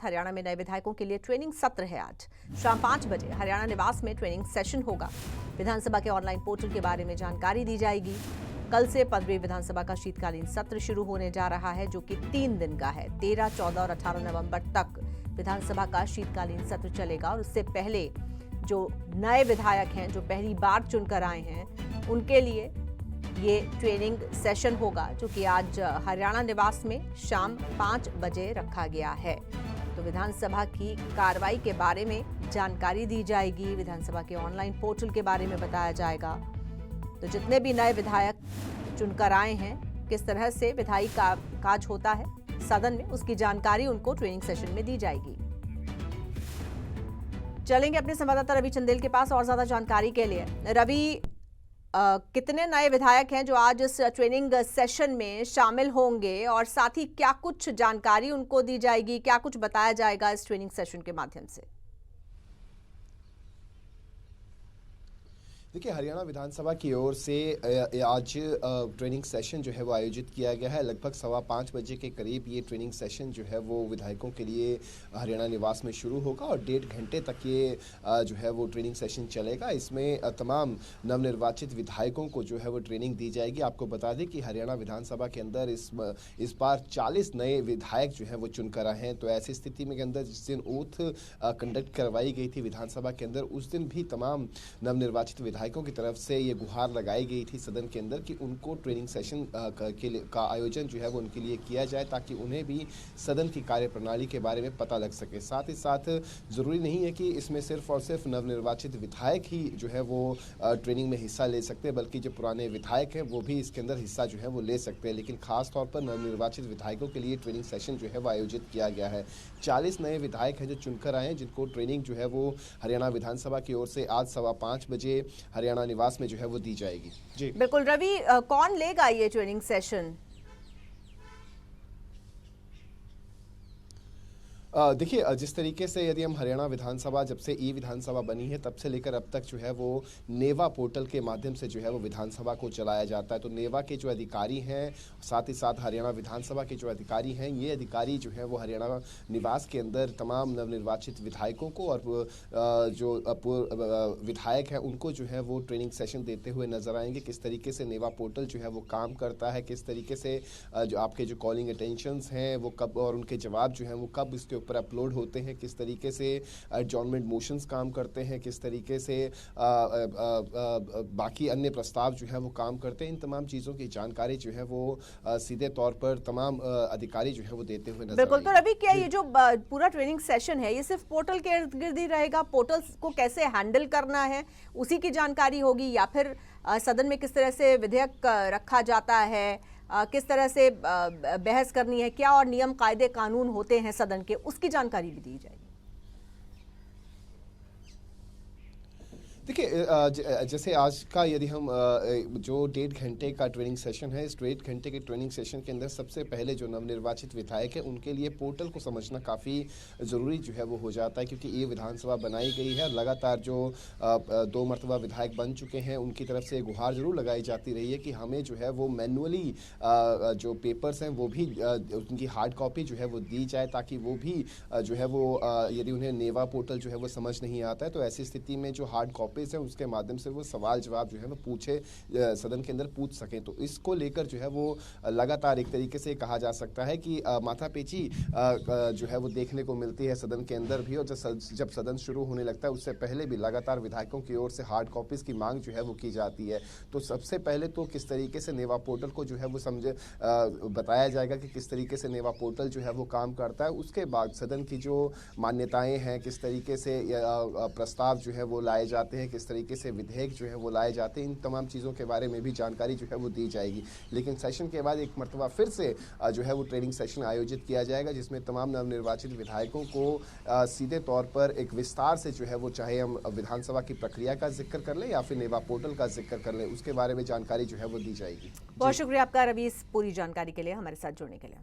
हरियाणा में नए विधायकों के लिए ट्रेनिंग सत्र है। आज शाम 5 बजे हरियाणा निवास में ट्रेनिंग सेशन होगा। विधानसभा के ऑनलाइन पोर्टल के बारे में जानकारी दी जाएगी। कल से 15वीं विधानसभा का शीतकालीन सत्र शुरू होने जा रहा है, जो कि 3 दिन का है। 13, 14 और 18 नवंबर तक विधानसभा का शीतकालीन सत्र चलेगा और उससे पहले जो नए विधायक हैं, जो पहली बार चुनकर आए हैं, उनके लिए ये ट्रेनिंग सेशन होगा, जो कि आज हरियाणा निवास में शाम 5 बजे रखा गया है। तो विधानसभा की कार्रवाई के बारे में जानकारी दी जाएगी, विधानसभा के ऑनलाइन पोर्टल के बारे में बताया जाएगा। तो जितने भी नए विधायक चुनकर आए हैं, किस तरह से विधायी काज होता है सदन में, उसकी जानकारी उनको ट्रेनिंग सेशन में दी जाएगी। चलेंगे अपने संवाददाता रवि चंदेल के पास और ज्यादा जानकारी के लिए। रवि, कितने नए विधायक हैं जो आज इस ट्रेनिंग सेशन में शामिल होंगे और साथ ही क्या कुछ जानकारी उनको दी जाएगी, क्या कुछ बताया जाएगा इस ट्रेनिंग सेशन के माध्यम से? देखिए, हरियाणा विधानसभा की ओर से आज ट्रेनिंग सेशन जो है वो आयोजित किया गया है। लगभग 5:15 बजे के करीब ये ट्रेनिंग सेशन जो है वो विधायकों के लिए हरियाणा निवास में शुरू होगा और 1.5 घंटे तक ये जो है वो ट्रेनिंग सेशन चलेगा। इसमें तमाम नवनिर्वाचित विधायकों को जो है वो ट्रेनिंग दी जाएगी। आपको बता दें कि हरियाणा विधानसभा के अंदर इस बार 40 नए विधायक जो है वो चुनकर आए हैं। तो ऐसी स्थिति में के अंदर जिस दिन ओथ कंडक्ट करवाई गई थी विधानसभा के अंदर, उस दिन भी तमाम नवनिर्वाचित विधायकों की तरफ से ये गुहार लगाई गई थी सदन के अंदर कि उनको ट्रेनिंग सेशन का आयोजन जो है वो उनके लिए किया जाए, ताकि उन्हें भी सदन की कार्यप्रणाली के बारे में पता लग सके। साथ ही साथ जरूरी नहीं है कि इसमें सिर्फ और सिर्फ नवनिर्वाचित विधायक ही जो है वो ट्रेनिंग में हिस्सा ले सकते हैं, बल्कि जो पुराने विधायक हैं वो भी इसके अंदर हिस्सा जो है वो ले सकते हैं। लेकिन खास तौर पर नवनिर्वाचित विधायकों के लिए ट्रेनिंग सेशन जो है वो आयोजित किया गया है। 40 नए विधायक हैं जो चुनकर आए हैं, जिनको ट्रेनिंग जो है वो हरियाणा विधानसभा की ओर से आज 5:15 बजे हरियाणा निवास में जो है वो दी जाएगी। जी बिल्कुल रवि, कौन लेगा ये ट्रेनिंग सेशन? देखिए, जिस तरीके से यदि हम हरियाणा विधानसभा जब से ई विधानसभा बनी है तब से लेकर अब तक जो है वो नेवा पोर्टल के माध्यम से जो है वो विधानसभा को चलाया जाता है। तो नेवा के जो अधिकारी हैं, साथ ही साथ हरियाणा विधानसभा के जो अधिकारी हैं, ये अधिकारी जो है वो हरियाणा निवास के अंदर तमाम नवनिर्वाचित विधायकों को और जो विधायक हैं उनको जो है वो ट्रेनिंग सेशन देते हुए नजर आएंगे। किस तरीके से नेवा पोर्टल जो है वो काम करता है, किस तरीके से जो आपके जो कॉलिंग अटेंशंस हैं वो कब और उनके जवाब जो हैं वो कब इसके पर अपलोड होते हैं, किस तरीके से एडजॉर्नमेंट मोशंस काम करते हैं, किस तरीके से बाकी अन्य प्रस्ताव जो है वो काम करते हैं, इन तमाम चीज़ों की जानकारी जो है वो सीधे तौर पर तमाम अधिकारी जो है वो देते हुए नजर बिल्कुल। तो अभी क्या ये जो पूरा ट्रेनिंग सेशन है, ये सिर्फ पोर्टल के इर्द गिर्द ही रहेगा? पोर्टल को कैसे हैंडल करना है उसी की जानकारी होगी, या फिर सदन में किस तरह से विधेयक रखा जाता है, किस तरह से बहस करनी है, क्या और नियम कायदे कानून होते हैं सदन के, उसकी जानकारी भी दी जाएगी? देखिए, जैसे आज का यदि हम जो 1.5 घंटे का ट्रेनिंग सेशन है, इस 1.5 घंटे के ट्रेनिंग सेशन के अंदर सबसे पहले जो नवनिर्वाचित विधायक है उनके लिए पोर्टल को समझना काफ़ी ज़रूरी जो है वो हो जाता है, क्योंकि ये विधानसभा बनाई गई है। लगातार जो 2 मरतबा विधायक बन चुके हैं उनकी तरफ से गुहार जरूर लगाई जाती रही है कि हमें जो है वो मैनुअली जो पेपर्स हैं वो भी उनकी हार्ड कॉपी जो है वो दी जाए, ताकि वो भी जो है वो यदि उन्हें नेवा पोर्टल जो है वो समझ नहीं आता है तो ऐसी स्थिति में जो हार्ड कॉपी है उसके माध्यम से वो सवाल जवाब जो है वो पूछे, सदन के अंदर पूछ सकें। तो इसको लेकर जो है वो लगातार एक तरीके से कहा जा सकता है कि माथापेची जो है वो देखने को मिलती है सदन के अंदर भी, और जब सदन शुरू होने लगता है उससे पहले भी लगातार विधायकों की ओर से हार्ड कॉपीज की मांग जो है वो की जाती है। तो सबसे पहले तो किस तरीके से नेवा पोर्टल को जो है वो बताया जाएगा कि किस तरीके से नेवा पोर्टल जो है वो काम करता है। उसके बाद सदन की जो मान्यताएं हैं, किस तरीके से प्रस्ताव जो है वो लाए जाते हैं, किस तरीके से विधेयक जो है वो लाए जाते हैं, इन तमाम चीज़ों के बारे में भी जानकारी जो है वो दी जाएगी। लेकिन सेशन के बाद एक मरतबा फिर से जो है वो ट्रेनिंग सेशन आयोजित किया जाएगा, जिसमें तमाम नवनिर्वाचित विधायकों को सीधे तौर पर एक विस्तार से जो है वो, चाहे हम विधानसभा की प्रक्रिया का जिक्र कर लें या फिर नेवा पोर्टल का जिक्र कर लें, उसके बारे में जानकारी जो है वो दी जाएगी। बहुत शुक्रिया आपका रवि, इस पूरी जानकारी के लिए, हमारे साथ जुड़ने के लिए।